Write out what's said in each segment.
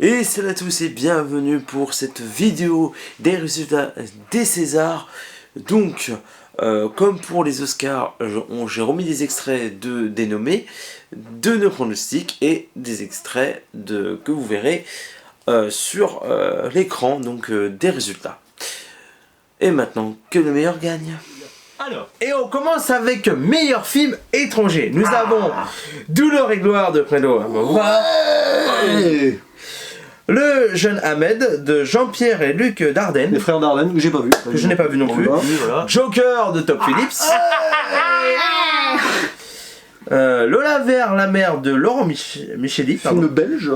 Et salut à tous et bienvenue pour cette vidéo des résultats des Césars. Donc, comme pour les Oscars, j'ai remis des extraits de dénommés, de nos pronostics et des extraits que vous verrez sur l'écran, donc des résultats. Et maintenant, que le meilleur gagne. Alors. Et on commence avec meilleur film étranger. Nous avons Douleur et gloire de Fredo Almodovar. Le jeune Ahmed de Jean-Pierre et Luc Dardenne. Les frères Dardenne, que j'ai pas vu. Que je n'ai pas vu non plus. Voilà. Joker de Top Phillips. Lola vers la mer de Laurent Micheli. Film belge.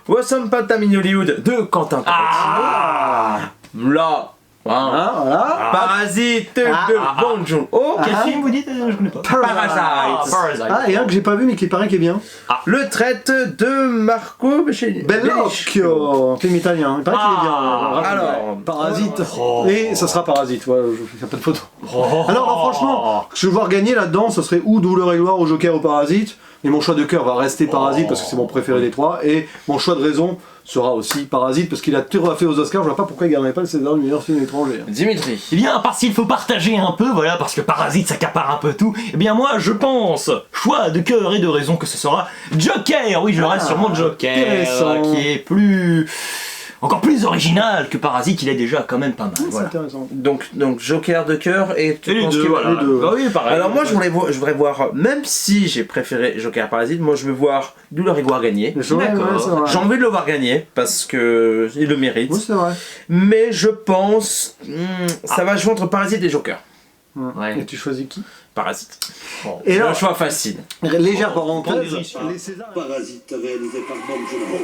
Wassam Pantamine Hollywood de Quentin Tarantino. Là. Voilà. Parasite de Bong Joon-ho. Quel film vous dites? Je connais pas. Parasite. Ah, et un que j'ai pas vu mais qui paraît qui est bien. Le traite de Marco Bellocchio. Film italien. Il paraît qu'il est bien. Alors, Parasite. Et ça sera Parasite. Ouais, il n'y a pas de photo. Alors, non, franchement, je vais voir gagner là-dedans, ce serait ou Douleur et gloire, ou Joker ou Parasite. Mais mon choix de cœur va rester Parasite parce que c'est mon préféré des trois. Et mon choix de raison sera aussi Parasite parce qu'il a tout refait aux Oscars. Je vois pas pourquoi il ne gagnerait pas le César du meilleur film étranger. Dimitri. Eh bien, parce qu'il faut partager un peu, voilà, parce que Parasite s'accapare un peu tout, eh bien moi je pense, choix de cœur et de raison, que ce sera Joker. Oui, je reste sur mon Joker, qui est encore plus original que Parasite, il est déjà quand même pas mal. C'est intéressant. Donc Joker de cœur et tu penses que voilà. Bah oui, pareil. Alors moi je voudrais voir, même si j'ai préféré Joker Parasite, moi je veux voir Douleur et gloire gagner. D'accord. J'ai envie de le voir gagner parce que il le mérite. Oui, c'est vrai. Mais je pense ça va jouer entre Parasite et Joker. Ouais. Et tu choisis qui? Parasite. Bon, Et c'est là, un choix facile. Légère parenthèse. Les Césars. Parasite réalisé par Bong Joon-ho.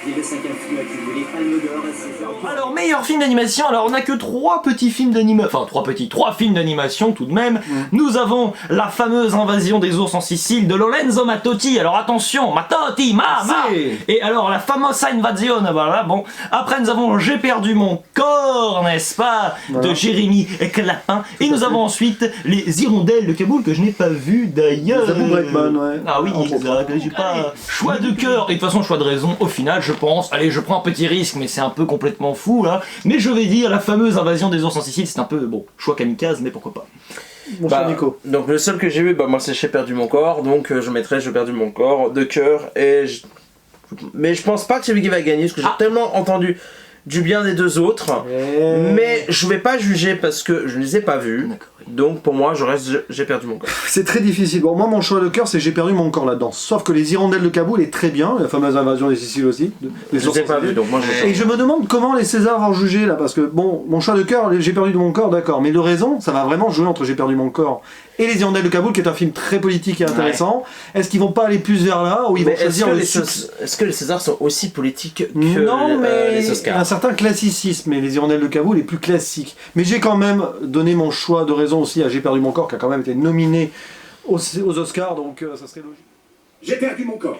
Il est le 5e film à cumuler Palme d'Or et César. Alors, meilleur film d'animation, alors on a que trois films d'animation, enfin trois films d'animation tout de même. Nous avons la fameuse invasion des ours en Sicile de Lorenzo Mattotti, alors attention, Mattotti, mama. Et alors la famosa invasione, voilà, bon. Après nous avons J'ai perdu mon corps, n'est-ce pas, de Jérémy Clapin. Et nous avons ensuite Les Hirondelles de Kaboul, que je n'ai pas vu d'ailleurs. Zabou Breitman, ouais. Ah oui, exact, j'ai pas... Choix de cœur, et de toute façon choix de raison, au final je pense, allez je prends un petit risque, mais c'est un peu complètement fou là, mais je vais dire la fameuse invasion des ours en Sicile, c'est un peu, bon, choix kamikaze, mais pourquoi pas. Mon cher Nico. Donc le seul que j'ai vu, moi c'est J'ai perdu mon corps, donc je mettrai J'ai perdu mon corps de cœur, mais je pense pas que c'est lui qui va gagner, parce que j'ai tellement entendu du bien des deux autres, mais je vais pas juger parce que je ne les ai pas vus. Donc pour moi, je reste J'ai perdu mon corps. C'est très difficile. Bon, moi, mon choix de cœur, c'est J'ai perdu mon corps là-dedans. Sauf que Les Hirondelles de Kaboul est très bien, la fameuse invasion des Siciles aussi. Je ne les ai pas vus, donc moi je... Et je me demande comment les Césars vont juger là, parce que bon, mon choix de cœur, J'ai perdu mon corps, d'accord. Mais de raison, ça va vraiment jouer entre J'ai perdu mon corps et Les Hirondelles de Kaboul, qui est un film très politique et intéressant. Est-ce qu'ils vont pas aller plus vers là, ou ils vont choisir est-ce que les Césars sont aussi politiques que les Oscars? Il y a un certain classicisme, mais Les Hirondelles de Kaboul est plus classique. Mais j'ai quand même donné mon choix de raison aussi à J'ai perdu mon corps, qui a quand même été nominé aux Oscars, donc ça serait logique. J'ai perdu mon corps.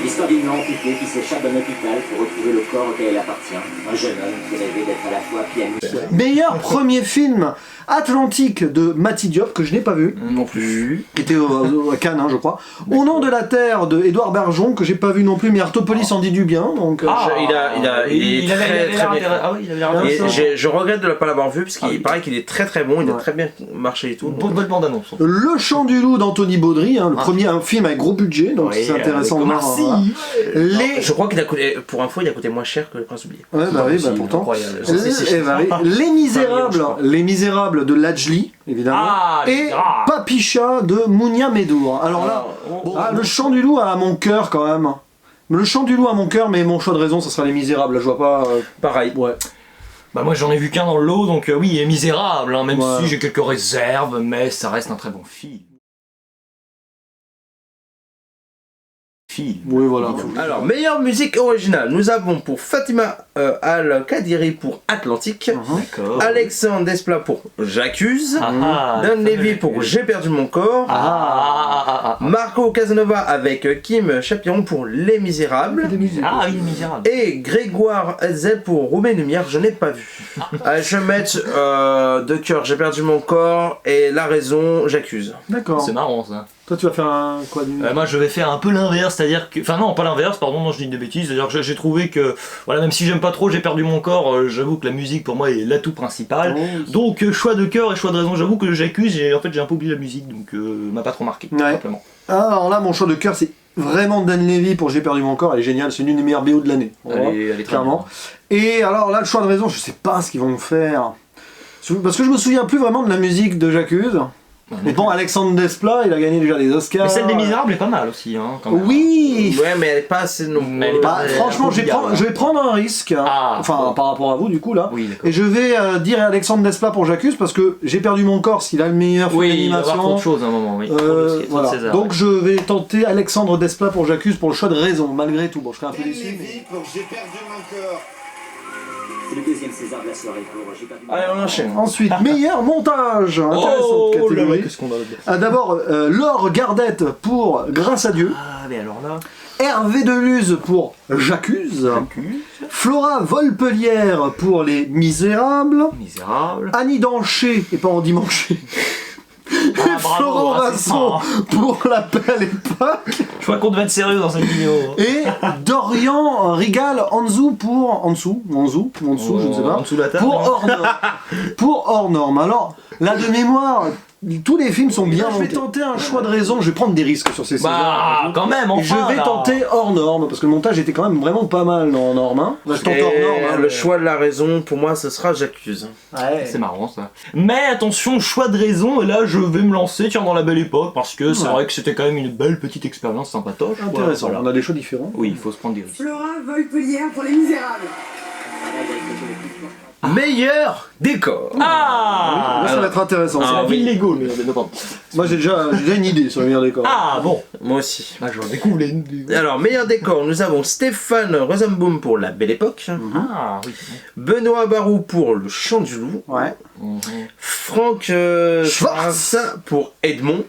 L'histoire d'une entité qui s'échappe d'un hôpital pour retrouver le corps auquel elle appartient. Un jeune homme qui rêvait d'être à la fois pianiste. Meilleur premier film Atlantique de Mati Diop, que je n'ai pas vu. Non plus. Qui était à Cannes, je crois. Au nom de la terre de Édouard Bergeon, que j'ai pas vu non plus, mais Artopolis en dit du bien. Donc, il est très bien. Ah oui, il avait l'air Et je regrette de ne pas l'avoir vu, parce qu'il paraît qu'il est très très bon, il a très bien marché et tout. bonne bande-annonce. Le Chant du Loup d'Anthony Baudry, le premier un film avec gros budget, donc c'est intéressant de voir. Je crois qu'il a coûté, pour info, il a coûté moins cher que Le Prince oublié. Ouais, bah oui, bah pourtant. Les Misérables de Lajli, évidemment, et Papicha de Mounia Medour. Alors là, le Chant du Loup a mon cœur quand même. Le Chant du Loup a mon cœur, mais mon choix de raison, ça sera Les Misérables. Là, je vois pas. Pareil. Ouais. Bah moi j'en ai vu qu'un dans le lot, donc oui, il est misérable, hein, même si j'ai quelques réserves, mais ça reste un très bon film. Oui, voilà. Alors, meilleure musique originale, nous avons pour Fatima Al-Kadiri pour Atlantique, Alexandre Desplat pour J'accuse, Dan Levy pour J'ai perdu mon corps, Marco Casanova avec Kim Chapiron pour Les Misérables, Ah oui, Les Misérables. et Grégoire Hetzel pour Roubaix Lumière, je n'ai pas vu. Je vais mettre de cœur J'ai perdu mon corps et La raison, J'accuse. D'accord. C'est marrant ça. Toi, tu vas faire un quoi du... Moi je vais faire un peu l'inverse, c'est-à-dire que... Enfin non, pas l'inverse, pardon, non je dis des bêtises, c'est-à-dire que j'ai trouvé que, voilà, même si j'aime pas trop J'ai perdu mon corps, j'avoue que la musique pour moi est l'atout principal. Donc choix de cœur et choix de raison, j'avoue que J'accuse, en fait j'ai un peu oublié la musique, donc m'a pas trop marqué, tout simplement. Alors là, mon choix de cœur, c'est vraiment Dan Levy pour J'ai perdu mon corps, elle est géniale, c'est l'une des meilleures BO de l'année. Elle est très clairement. Et alors là, le choix de raison, je sais pas ce qu'ils vont me faire. Parce que je me souviens plus vraiment de la musique de J'accuse. Mais bon, Alexandre Desplat, il a gagné déjà des Oscars. Mais celle des Misérables est pas mal aussi, hein, quand même. Oui. Ouais, mais elle est pas assez non. Franchement, je vais prendre un risque. Enfin, par rapport à vous, du coup, là. Oui, et je vais dire Alexandre Desplat pour J'accuse, parce que J'ai perdu mon corps, s'il a le meilleur film d'animation. Il va y avoir trop de choses à un moment, oui. Voilà. César, donc je vais tenter Alexandre Desplat pour J'accuse pour le choix de raison, malgré tout. Bon, je serai un peu déçu. Mais... pour J'ai perdu mon corps. C'est le deuxième César de la soirée pour J'ai perdu mon Allez, corps. on enchaîne. Ensuite, meilleur montage. Intéressante catégorie. Qu'est-ce qu'on a D'abord, Laure Gardette pour Grâce à Dieu. Ah, mais alors là... Hervé Deleuze pour J'accuse. Flora Volpelière pour Les Misérables. Misérable. Annie Danché, et pas Andy Manché. Ah, bravo, Florent Vasson pour La Belle Époque. Je crois qu'on devait être sérieux dans cette vidéo. Et Dorian Rigal Anzou pour... Anzou, je ne sais pas. En dessous de la table, Pour non Hors Norme. Pour Hors Norme. Alors, là de mémoire... Tous les films sont bien. Je vais tenter un choix de raison, je vais prendre des risques sur ces Césars. Quand même, enfin. Et je vais tenter Hors Norme, parce que le montage était quand même vraiment pas mal dans Norme. Hein. Là, je tente Hors Norme. Le choix de la raison, pour moi, ce sera J'accuse. Ouais. C'est marrant ça. Mais attention, choix de raison, et là je vais me lancer dans La Belle Époque, parce que c'est vrai que c'était quand même une belle petite expérience sympatoche. Intéressant, Voilà. on a des choix différents. Oui, il faut se prendre des risques. Flora Volpelière pour Les Misérables. Meilleur décor. Ah, Là, ça va être intéressant. c'est ça. la ville légaux, mais pardon. Moi j'ai déjà une idée sur le meilleur décor. Ah bon. Moi aussi. Bah j'en découvre les... Alors, meilleur décor, nous avons Stéphane Rosenbaum pour La Belle Époque, Ah oui. Benoît Barou pour Le Chant du Loup, Ouais. Franck Schwartz pour Edmond,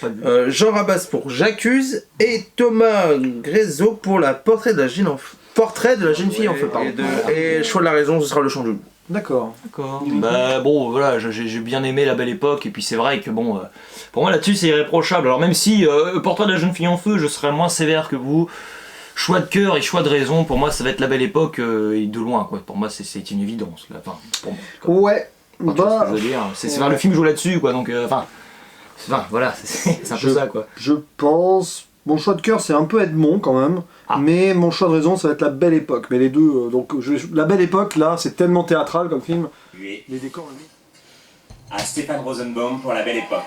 Pas vu. Jean Rabas pour J'accuse et Thomas Grézeau pour la Portrait de la jeune fille en feu. Pardon. Et choix de la raison, ce sera Le Chant du Loup. D'accord. D'accord. Bah bon, voilà, j'ai bien aimé La Belle Époque, et puis c'est vrai que bon, pour moi là-dessus c'est irréprochable. Alors même si Portrait de la jeune fille en feu, je serais moins sévère que vous. Choix de cœur et choix de raison, pour moi ça va être La Belle Époque et de loin quoi. Pour moi c'est une évidence. Là. Enfin, pour moi, quoi. Ouais. Enfin, tu vois ce que je veux dire. C'est le film joue là-dessus quoi, donc enfin voilà, c'est un peu ça quoi. Je pense. Mon choix de cœur c'est un peu Edmond quand même, mais mon choix de raison ça va être La Belle Époque. Mais les deux, La Belle Époque là c'est tellement théâtral comme film. Lui, Les décors. à Stéphane Rosenbaum pour La Belle Époque.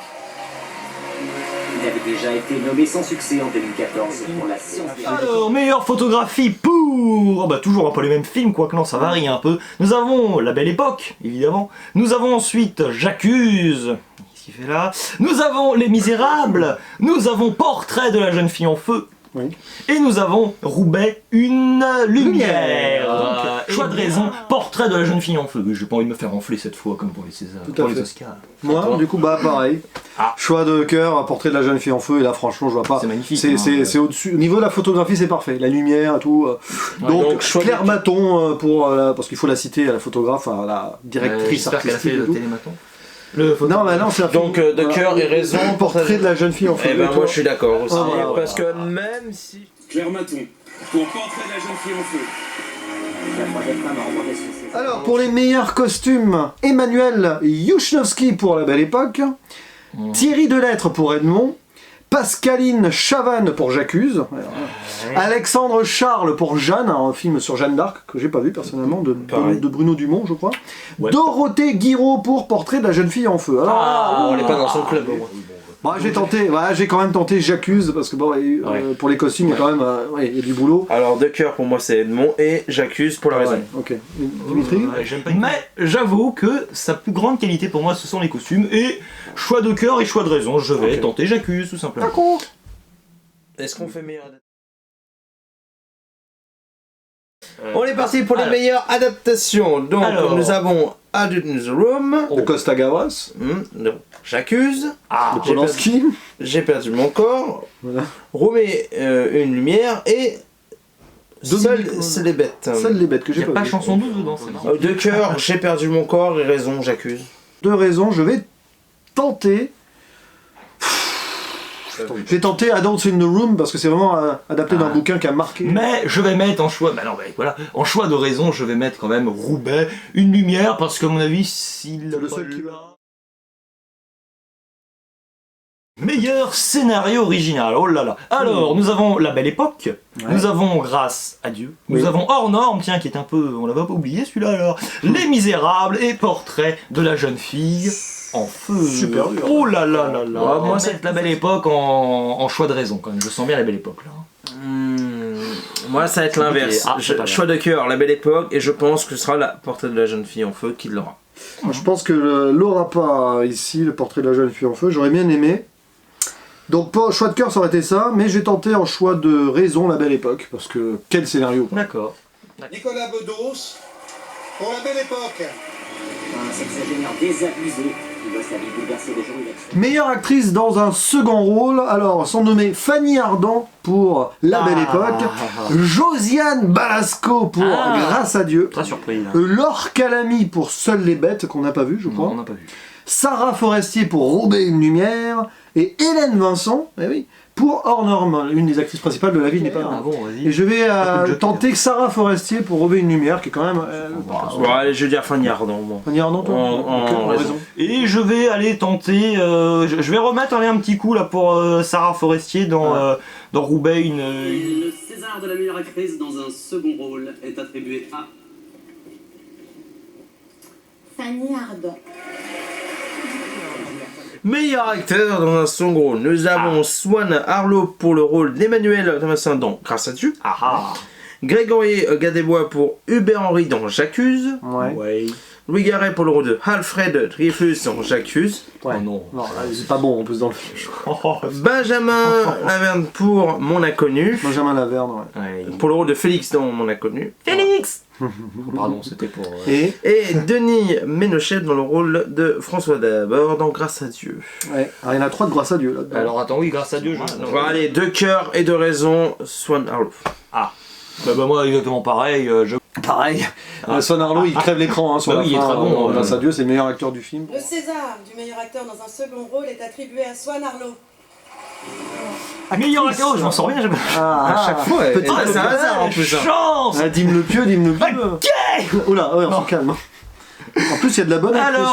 Il avait déjà été nommé sans succès en 2014 pour La Science des Alors, meilleure photographie pour... bah toujours un peu les mêmes films, quoique non, ça varie un peu. Nous avons La Belle Époque, évidemment. Nous avons ensuite J'accuse. Qu'est-ce qu'il fait là? Nous avons Les Misérables. Nous avons Portrait de la jeune fille en feu. Oui. Et nous avons Roubaix, une lumière. Donc, choix de raison, Portrait de la jeune fille en feu. J'ai pas envie de me faire enfler cette fois, comme pour les Césars, pour les Oscars. Moi, du coup, bah pareil. Choix de cœur, Portrait de la jeune fille en feu, et là, franchement, je vois pas. C'est magnifique. C'est au-dessus. Au niveau de la photographie, c'est parfait. La lumière, tout. Donc, Claire Maton, parce qu'il faut la citer à la photographe, à la directrice J'espère qu'elle a artistique. fait et le tout. télématon. Non, mais non, c'est un Donc, film. de cœur et raison, Portrait de la jeune fille en feu. Eh ben, moi je suis d'accord aussi. Ah, voilà, parce que même si. Claire Maton, pour Portrait de la jeune fille en feu. La troisième femme à remporter ce César. Alors, pour les meilleurs costumes, Emmanuel Yushnovski pour La Belle Époque, Thierry Delettre pour Edmond, Pascaline Chavannes pour J'accuse, Alexandre Charles pour Jeanne, un film sur Jeanne d'Arc que j'ai pas vu personnellement, de Bruno Dumont, je crois. Ouais. Dorothée Guiraud pour Portrait de la jeune fille en feu. Alors, on n'est pas dans son club. bah, j'ai quand même tenté J'accuse parce que bon, pour les costumes, il y a quand même il y a du boulot. Alors, de cœur pour moi c'est Edmond et J'accuse pour la raison. Ouais, ok. Dimitri? Mais j'avoue que sa plus grande qualité pour moi ce sont les costumes, et choix de cœur et choix de raison, je vais tenter J'accuse tout simplement. D'accord. Est-ce qu'on fait meilleur On est parti pour les meilleures adaptations. Donc, Alors. nous avons Adult in the Room, De Costa Gavras, non, J'accuse, de Polanski. J'ai perdu mon corps, Voilà. Romer une lumière et Dominique, Seules les bêtes. Celle les bêtes que Il n'y j'ai a pas vu. chanson 12 dedans, c'est marrant. De cœur, J'ai perdu mon corps et raison, J'accuse. Deux raisons, je vais tenter. J'ai tenté Adults in the Room parce que c'est vraiment adapté d'un bouquin qui a marqué. Mais je vais mettre en choix, en choix de raison, je vais mettre quand même Roubaix, une lumière, parce qu'à mon avis, s'il C'est le pas seul qui là- va. Meilleur scénario original, oh là là. Alors, nous avons La Belle Époque, nous avons Grâce à Dieu, nous avons Hors Norme, tiens, qui est un peu, on l'avait pas oublié celui-là alors, Les Misérables et Portrait de la jeune fille en feu. Super dur. Oh là là là là. Ouais, Moi, c'est La Belle Époque en choix de raison quand même, je sens bien La Belle Époque là. Moi, ça va être l'inverse. Ah, c'est pas Choix de cœur, La Belle Époque, et je pense que ce sera la portrait de la jeune fille en feu qui l'aura. Moi, je pense que l'aura pas ici, le portrait de la jeune fille en feu. J'aurais bien aimé. Donc, pas choix de cœur, ça aurait été ça, mais j'ai tenté en choix de raison La Belle Époque, parce que quel scénario. D'accord. Nicolas Bedos, pour La Belle Époque. Un sexagénaire désabusé qui voit sa vie bouleverser de jour et de Meilleure actrice dans un second rôle, alors sont nommées Fanny Ardant pour La Belle Époque, Josiane Balasco pour Grâce à Dieu, Très surpris là. Laure Calamy pour Seules les bêtes, qu'on n'a pas vu je crois, Non, on n'a pas vu. Sarah Forestier pour Roubaix une lumière, et Hélène Vincent, eh oui, pour Hors Norme, une des actrices principales de La vie n'est pas Ah grave. bon, vas-y. Et je vais Beaucoup de jokers. tenter Sarah Forestier pour Roubaix une lumière, qui est quand même... Bon, allez, je vais dire Fanny Ardant. Bon. Fanny Ardant, toi En Ok, raison. Et je vais aller tenter, je vais remettre un petit coup là pour Sarah Forestier dans Roubaix une... Le César de la meilleure actrice dans un second rôle est attribué à Fanny Ardant. Meilleur acteur dans un second rôle, nous avons Swan Arlo pour le rôle d'Emmanuel Thomasin dans Grâce à Dieu, Grégory Gadebois pour Hubert Henry dans J'accuse, Ouais. Louis Garret pour le rôle de Alfred Dreyfus dans J'accuse, Ouais. Oh non. Non, là, c'est pas bon en plus dans le film. Benjamin Laverne pour Mon Inconnu, Benjamin Laverne, ouais. Ouais. pour le rôle de Félix dans Mon Inconnu, Félix. Pardon, c'était pour... Et et Denis Ménochet dans le rôle de François Dabord dans Grâce à Dieu. ouais. Alors, il y en a 3 de Grâce à Dieu là-dedans. Alors attends, oui, Grâce à Dieu, je... Donc voilà, allez, de cœur et de raison, Swan Arlo. Bah moi exactement pareil, je... Pareil. Swan Arlo, il crève l'écran hein, sur Bah la oui, il est fin. très bon, Grâce à Dieu, c'est le meilleur acteur du film. Le César du meilleur acteur dans un second rôle est attribué à Swan Arlo. Meilleur acteur, je m'en sors bien, j'aime À chaque fois, petit c'est un hasard en plus. Hein. Chance. Ah, Dime le pieu. Oula, ouais, on se calme. En plus, il y a de la bonne actrice.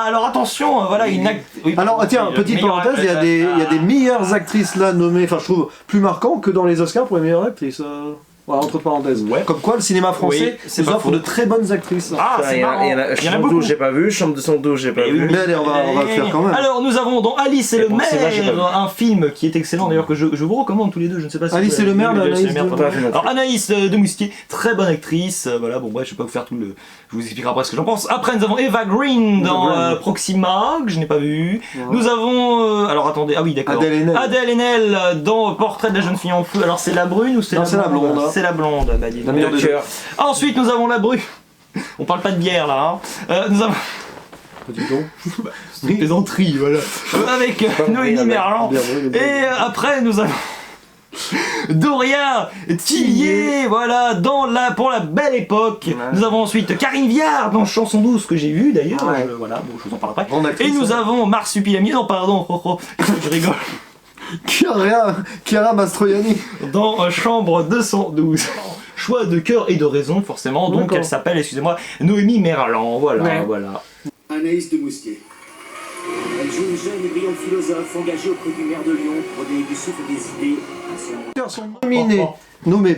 Alors attention, voilà une Alors, tiens, petite parenthèse, il y a des meilleures actrices là nommées, enfin, je trouve plus marquant que dans les Oscars pour les meilleures actrices. Voilà, entre parenthèses. Ouais. Comme quoi, le cinéma français Oui, c'est nous pas offre faux. de très bonnes actrices. Ah, c'est marrant. Il y en a Chambre beaucoup. 12, j'ai pas vu. Chambre 212, j'ai pas Mais vu. oui, Mais allez, on va le faire quand même. Alors nous avons dans Alice et Mais le bon, c'est vrai, j'ai pas vu. maire, un film qui est excellent d'ailleurs que je vous recommande tous les deux, je ne sais pas si Alice vous et le avez maire vu, d'Anaïs Alice et le maire, de- pas vu. Alors Anaïs de Moustier, très bonne actrice, voilà, bon bref, je vais pas vous faire tout le... Je vous expliquerai après ce que j'en pense. Après nous avons Eva Green dans Green. Proxima, que je n'ai pas vu. Nous avons... alors attendez, ah oui d'accord. Adèle Haenel. Adèle Haenel dans Portrait de la jeune fille en feu. Alors c'est la brune ou c'est Non, la c'est la blonde blonde. C'est la blonde, bah dis La donc. meilleure De des cœur. Ensuite nous avons la brune. On parle pas de bière là, hein. Nous avons... Petit don. C'est une plaisanterie, voilà. Avec Noémie Merlan. Bien, bien, bien. Et après, nous avons Doria Tillier, voilà, pour la belle époque. Nous avons ensuite Karine Viard dans Chanson douce que j'ai vu d'ailleurs. Ouais. Voilà, bon, je vous en parle après. Grande actrice, Et nous hein. avons Marsupilami, non pardon, je rigole, Chiara Mastroianni. dans Chambre 212. Choix de cœur et de raison, forcément. Donc D'accord. elle s'appelle, excusez-moi, Noémie Merlan. Voilà, Ouais. voilà. Anaïs de Moustier. Elle joue une jeune et brillante philosophe engagée auprès du maire de Lyon pour donner du souffle des idées à son Sont nommés,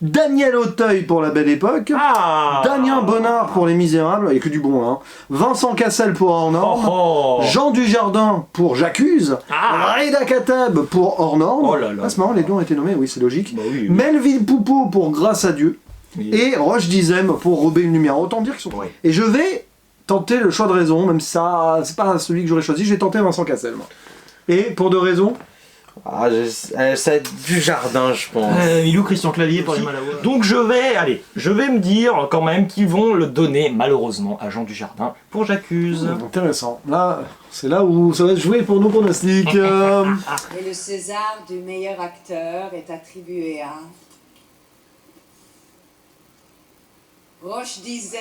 Daniel Auteuil pour La Belle Époque. Ah Damien Bonnard pour Les Misérables, il n'y a que du bon là. Hein. Vincent Cassel pour Hors Norme. Oh. Jean Dujardin pour J'accuse. Reda Kateb pour Hors Norme. Oh là là. Ah, c'est marrant, les deux ont été nommés, oui, c'est logique. Bah oui, oui. Melville Poupeau pour Grâce à Dieu. Oui. Et Roche Dizem pour Roubaix une lumière. Autant dire qu'ils sont. Ouais. Et je vais tenter le choix de raison, même si ça, c'est pas celui que j'aurais choisi, je vais tenter Vincent Cassel. Moi. Et pour 2 raisons. Ah, ça va être du jardin, je pense. Milou, Christian Clavier pour les Malavois. Donc je vais me dire quand même qu'ils vont le donner malheureusement à Jean Dujardin pour J'accuse. Intéressant. Là, c'est là où ça va se jouer pour nos pronostics. Et le César du meilleur acteur est attribué à Roche Dizem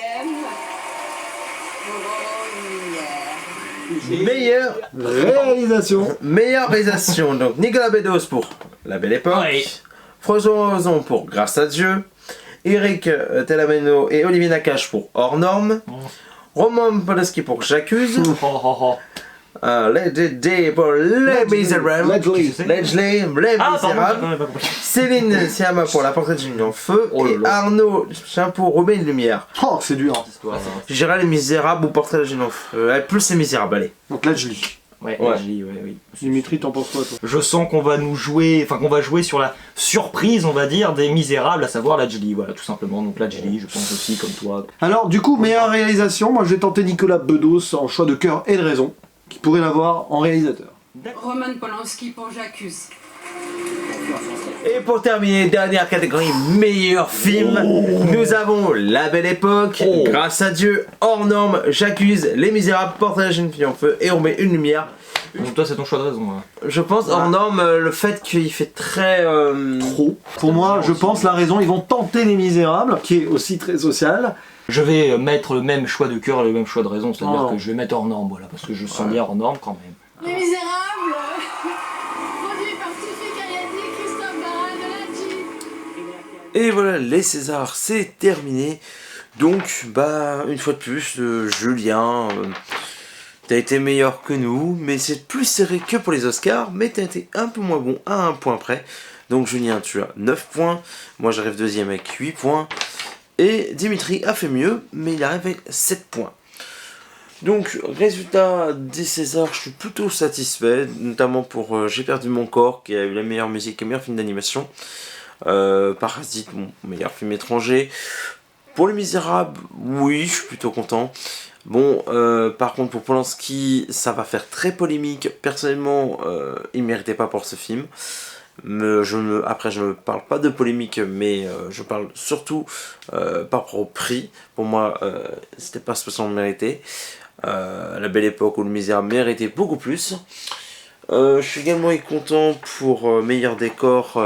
pour une lumière. Réalisation. réalisation, donc Nicolas Bedos pour La Belle Époque, Ouais. François Ozon pour Grâce à Dieu, Eric Telameno et Olivier Nakache pour Hors Norme, Roman Polanski pour J'accuse, Lady pour Les Misérables, Ledgely, Les Ah, pardon, Misérables, j'avais pas compris. Céline Sciamma pour La Portrait de Julien en Feu, Oh là et là. Arnaud Chapeau Robin de Lumière. Oh, c'est dur. Je dirais Les Misérables ou Portrait de Julien en Feu. Plus Les Misérables, allez. Donc là, je lis. Ouais, Ouais. oui. Dimitri, t'en penses quoi, toi? Je sens qu'on va nous jouer, enfin qu'on va jouer sur la surprise, on va dire, des Misérables, à savoir la Julie, voilà, tout simplement. Donc la Julie, je pense aussi, comme toi. Alors, du coup, meilleure réalisation, moi je vais tenter Nicolas Bedos en choix de cœur et de raison, qui pourrait l'avoir en réalisateur. Roman Polanski pour J'accuse. Et pour terminer, dernière catégorie, meilleur film, nous avons La Belle Époque, Grâce à Dieu, Hors Norme, J'accuse, Les Misérables, Portrait de la jeune fille en feu et On met une lumière. Donc toi, c'est ton choix de raison. Hein. Je pense Hors Norme, le fait qu'il fait très... Trop. Pour moi, je pense la raison, ils vont tenter Les Misérables, qui est aussi très social. Je vais mettre le même choix de cœur et le même choix de raison, c'est-à-dire Oh. que je vais mettre hors norme, voilà, parce que je sens bien hors norme quand même. Les Misérables, produit par Sophie Kayati, Christophe Barra de la G. Et voilà, les Césars, c'est terminé. Donc, bah, une fois de plus, Julien, t'as été meilleur que nous, mais c'est plus serré que pour les Oscars, mais t'as été un peu moins bon à un point près. Donc Julien, tu as 9 points, moi j'arrive deuxième avec 8 points, et Dimitri a fait mieux, mais il arrive avec 7 points. Donc, résultat des Césars, je suis plutôt satisfait, notamment pour J'ai perdu mon corps, qui a eu la meilleure musique et meilleur film d'animation. Parasite, bon, meilleur film étranger. Pour Les Misérables, oui, je suis plutôt content. Bon, par contre pour Polanski, ça va faire très polémique. Personnellement, il ne méritait pas pour ce film. Après, je ne parle pas de polémique, mais je parle surtout par rapport au prix. Pour moi, c'était pas spécialement mérité. La Belle Époque ou Le Misérable méritait beaucoup plus. Je suis également content pour meilleur décor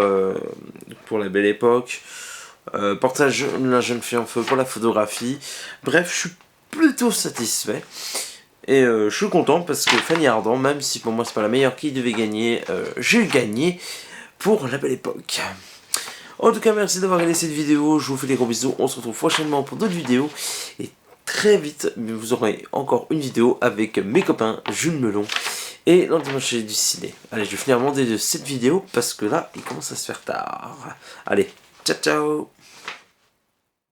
pour La Belle Époque. Portage de la jeune fille en feu pour la photographie. Bref, je suis plutôt satisfait. Et je suis content parce que Fanny Ardant, même si pour moi c'est pas la meilleure qui devait gagner, j'ai gagné pour La Belle Époque. En tout cas, merci d'avoir regardé cette vidéo. Je vous fais des gros bisous. On se retrouve prochainement pour d'autres vidéos. Et très vite, vous aurez encore une vidéo avec mes copains Jules Melon et l'antimarché du ciné. Allez, je vais finir mon dé de cette vidéo parce que là, il commence à se faire tard. Allez, ciao ciao.